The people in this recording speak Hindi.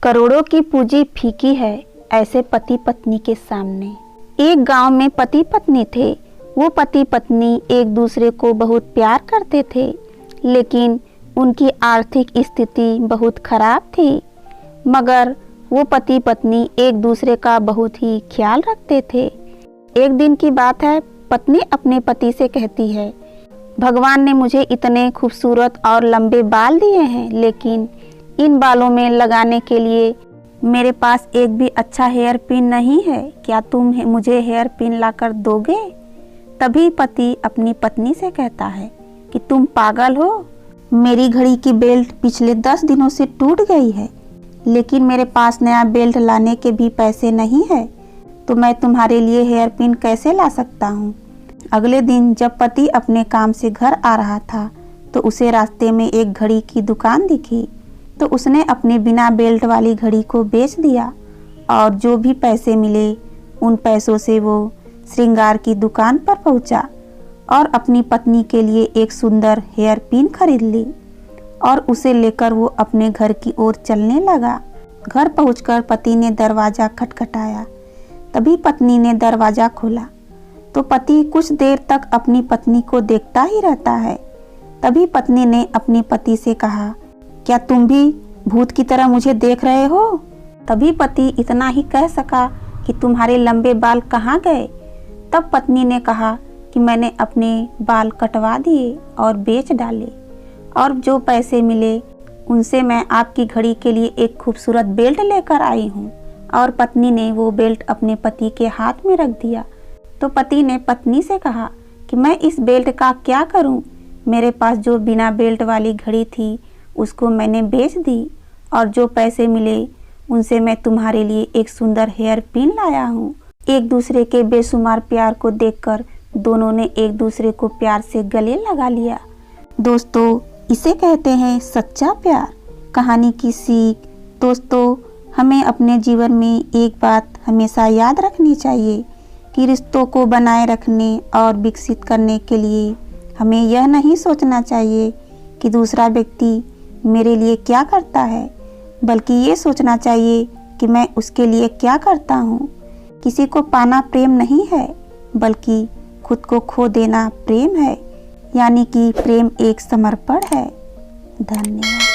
करोड़ों की पूंजी फीकी है ऐसे पति पत्नी के सामने। एक गांव में पति पत्नी थे। वो पति पत्नी एक दूसरे को बहुत प्यार करते थे, लेकिन उनकी आर्थिक स्थिति बहुत खराब थी। मगर वो पति पत्नी एक दूसरे का बहुत ही ख्याल रखते थे। एक दिन की बात है, पत्नी अपने पति से कहती है, भगवान ने मुझे इतने खूबसूरत और लंबे बाल दिए हैं, लेकिन इन बालों में लगाने के लिए मेरे पास एक भी अच्छा हेयर पिन नहीं है। क्या तुम मुझे हेयर पिन लाकर दोगे? तभी पति अपनी पत्नी से कहता है कि तुम पागल हो, मेरी घड़ी की बेल्ट पिछले 10 दिनों से टूट गई है, लेकिन मेरे पास नया बेल्ट लाने के भी पैसे नहीं है, तो मैं तुम्हारे लिए हेयर पिन कैसे ला सकता हूँ। अगले दिन जब पति अपने काम से घर आ रहा था तो उसे रास्ते में एक घड़ी की दुकान दिखी, तो उसने अपने बिना बेल्ट वाली घड़ी को बेच दिया और जो भी पैसे मिले उन पैसों से वो श्रृंगार की दुकान पर पहुंचा और अपनी पत्नी के लिए एक सुंदर हेयर पिन खरीद ली और उसे लेकर वो अपने घर की ओर चलने लगा। घर पहुंचकर पति ने दरवाज़ा खटखटाया। तभी पत्नी ने दरवाज़ा खोला तो पति कुछ देर तक अपनी पत्नी को देखता ही रहता है। तभी पत्नी ने अपने पति से कहा, क्या तुम भी भूत की तरह मुझे देख रहे हो? तभी पति इतना ही कह सका कि तुम्हारे लंबे बाल कहाँ गए? तब पत्नी ने कहा कि मैंने अपने बाल कटवा दिए और बेच डाले, और जो पैसे मिले उनसे मैं आपकी घड़ी के लिए एक खूबसूरत बेल्ट लेकर आई हूँ। और पत्नी ने वो बेल्ट अपने पति के हाथ में रख दिया। तो पति ने पत्नी से कहा कि मैं इस बेल्ट का क्या करूँ? मेरे पास जो बिना बेल्ट वाली घड़ी थी उसको मैंने बेच दी, और जो पैसे मिले उनसे मैं तुम्हारे लिए एक सुंदर हेयर पिन लाया हूँ। एक दूसरे के बेशुमार प्यार को देखकर दोनों ने एक दूसरे को प्यार से गले लगा लिया। दोस्तों, इसे कहते हैं सच्चा प्यार। कहानी की सीख, दोस्तों, हमें अपने जीवन में एक बात हमेशा याद रखनी चाहिए कि रिश्तों को बनाए रखने और विकसित करने के लिए हमें यह नहीं सोचना चाहिए कि दूसरा व्यक्ति मेरे लिए क्या करता है, बल्कि ये सोचना चाहिए कि मैं उसके लिए क्या करता हूँ। किसी को पाना प्रेम नहीं है, बल्कि खुद को खो देना प्रेम है, यानी कि प्रेम एक समर्पण है। धन्यवाद।